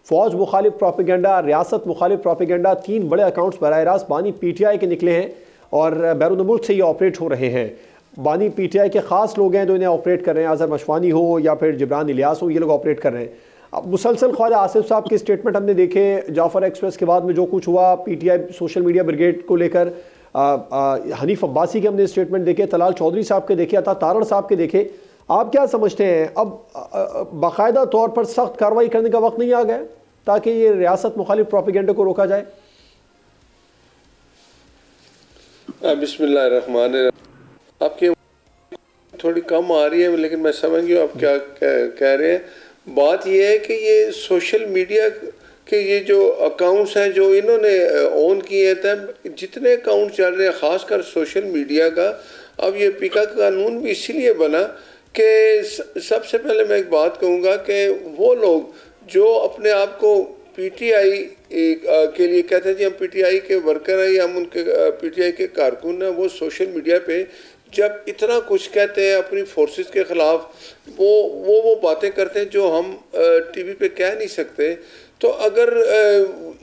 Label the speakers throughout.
Speaker 1: फ़ौज मुखालिफ प्रोपेगेंडा, रियासत मुखालिफ प्रोपेगेंडा, 3 बड़े अकाउंट्स बराह रास्त बानी PTI के निकले हैं और बैरून मुल्क से ये ऑपरेट हो रहे हैं। बानी PTI के ख़ास लोग हैं जो इन्हें ऑपरेट कर रहे हैं, अज़हर मशवानी हो या फिर जिब्रान इलियास हो, ये लोग ऑपरेट कर रहे हैं। अब मुसलसल ख्वाजा आसिफ साहब के स्टेटमेंट हमने देखे, जाफ़र एक्सप्रेस के बाद में जो कुछ हुआ, PTI सोशल मीडिया ब्रिगेड को लेकर हनीफ अब्बासी के हमने स्टेटमेंट देखे, तलाल चौधरी साहब के देखे, अता तारण साहब के देखे। आप क्या समझते हैं, अब बाकायदा तौर पर सख्त कार्रवाई करने का वक्त नहीं आ गया ताकि ये रियासत मुखालिफ प्रोपेगेंडा को रोका जाए?
Speaker 2: बिस्मिल्लाहिर्रहमानिर्रहीम। आपकी थोड़ी कम आ रही है लेकिन मैं समझ गया आप क्या कह रहे हैं। बात यह है कि ये सोशल मीडिया के ये जो अकाउंट्स हैं जो इन्होंने ऑन किए थे, जितने अकाउंट चल रहे हैं ख़ासकर सोशल मीडिया का, अब ये पीका कानून भी इसीलिए बना कि सबसे पहले मैं एक बात कहूँगा कि वो लोग जो अपने आप को PTI के लिए कहते हैं जी हम PTI के वर्कर हैं या हम उनके PTI के कारकुन हैं, वो सोशल मीडिया पे जब इतना कुछ कहते हैं अपनी फोर्सेस के ख़िलाफ़, वो बातें करते हैं जो हम TV पे कह नहीं सकते। तो अगर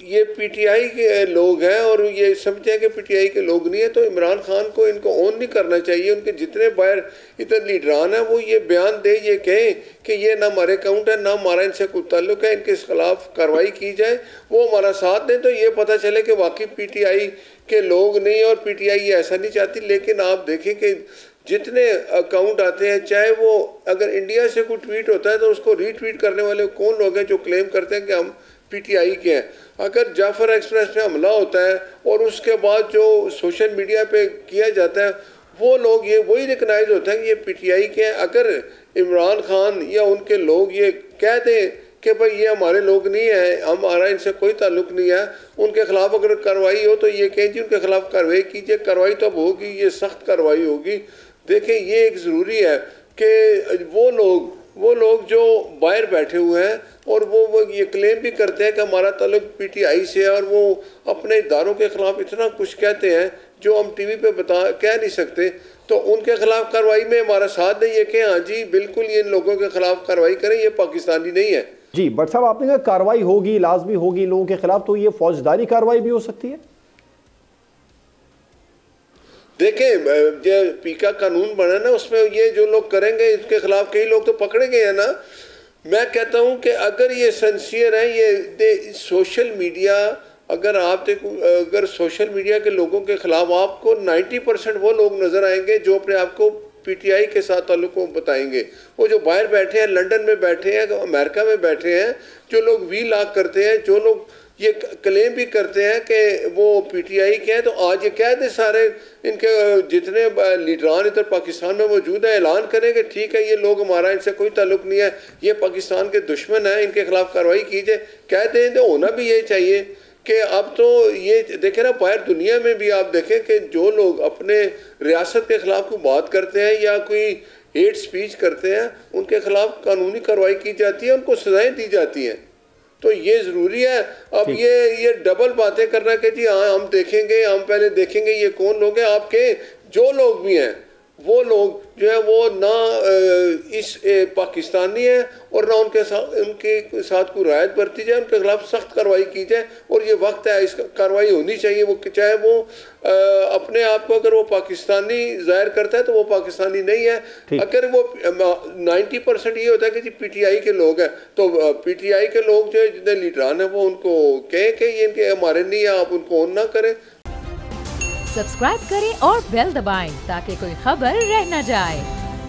Speaker 2: ये PTI के लोग हैं और ये समझते हैं कि PTI के लोग नहीं है, तो इमरान खान को इनको ऑन नहीं करना चाहिए। उनके जितने बाहर इधर लीडरान हैं वो ये बयान दे, ये कहें कि ये ना हमारे अकाउंट है, ना हमारा इनसे कोई ताल्लुक है, इनके खिलाफ कार्रवाई की जाए, वो हमारा साथ दें, तो ये पता चले कि वाकई PTI के लोग नहीं और PTI ये ऐसा नहीं चाहती। लेकिन आप देखें कि जितने अकाउंट आते हैं, चाहे वो अगर इंडिया से कोई ट्वीट होता है तो उसको रीट्वीट करने वाले कौन लोग हैं जो क्लेम करते हैं कि हम PTI के हैं। अगर जाफ़र एक्सप्रेस पे हमला होता है और उसके बाद जो सोशल मीडिया पे किया जाता है, वो लोग ये वही रिकनाइज होता है कि ये PTI के हैं। अगर इमरान खान या उनके लोग ये कह दें कि भाई ये हमारे लोग नहीं है, हमारा इनसे कोई ताल्लुक नहीं है, उनके खिलाफ अगर कार्रवाई हो तो ये कहें जी उनके खिलाफ कार्रवाई कीजिए। कार्रवाई तो अब होगी, ये सख्त कार्रवाई होगी। देखें ये एक ज़रूरी है कि वो लोग जो बाहर बैठे हुए हैं और वो ये क्लेम भी करते हैं कि हमारा ताल्लुक PTI से है और वो अपने इदारों के ख़िलाफ़ इतना कुछ कहते हैं जो हम TV पे कह नहीं सकते, तो उनके खिलाफ कार्रवाई में हमारा साथ दें, ये कि हाँ जी बिल्कुल ये इन लोगों के खिलाफ कार्रवाई करें, ये पाकिस्तानी नहीं है।
Speaker 1: जी बट साहब, आपने कहा कार्रवाई होगी, लाजमी होगी लोगों के खिलाफ, तो ये फौजदारी कार्रवाई भी हो सकती है?
Speaker 2: देखें जो पीका कानून बना ना, उसमें ये जो लोग करेंगे इसके खिलाफ कई लोग तो पकड़े गए हैं ना। मैं कहता हूँ कि अगर ये सिंसियर है, ये सोशल मीडिया, अगर आप देखो, अगर सोशल मीडिया के लोगों के खिलाफ आपको 90% वो लोग नज़र आएंगे जो अपने आप को PTI के साथ ताल्लुक बताएंगे। वो जो बाहर बैठे हैं, लंदन में बैठे हैं, अमेरिका में बैठे हैं, जो लोग वीलॉग करते हैं, जो लोग ये क्लेम भी करते हैं कि वो PTI के हैं, तो आज ये कह दें सारे इनके जितने लीडरान इधर पाकिस्तान में मौजूद है, ऐलान करें कि ठीक है ये लोग हमारा इनसे कोई ताल्लुक नहीं है, ये पाकिस्तान के दुश्मन हैं, इनके खिलाफ कार्रवाई कीजिए। कह दें तो होना भी यही चाहिए कि अब तो ये देखें ना, बाहर दुनिया में भी आप देखें कि जो लोग अपने रियासत के खिलाफ कोई बात करते हैं या कोई हेट स्पीच करते हैं, उनके खिलाफ कानूनी कार्रवाई की जाती है, उनको सजाएं दी जाती हैं। तो ये ज़रूरी है। अब ये डबल बातें करना कि जी हाँ हम देखेंगे, हम पहले देखेंगे ये कौन लोग हैं। आपके जो लोग भी हैं वो लोग जो है वो ना इस पाकिस्तानी है और ना उनके साथ कोई रायत बरती जाए, उनके खिलाफ सख्त कार्रवाई की जाए। और ये वक्त है, इस कार्रवाई होनी चाहिए। वो चाहे वो अपने आप को अगर वो पाकिस्तानी जाहिर करता है तो वो पाकिस्तानी नहीं है। अगर वो 90% ये होता है कि जी PTI के लोग हैं, तो PTI के लोग जो जितने लीडरान हैं वो उनको कहें कि ये इनके हमारे नहीं है, आप उनको ऑन ना करें।
Speaker 3: सब्सक्राइब करें और बेल दबाएं ताकि कोई खबर रह न जाए।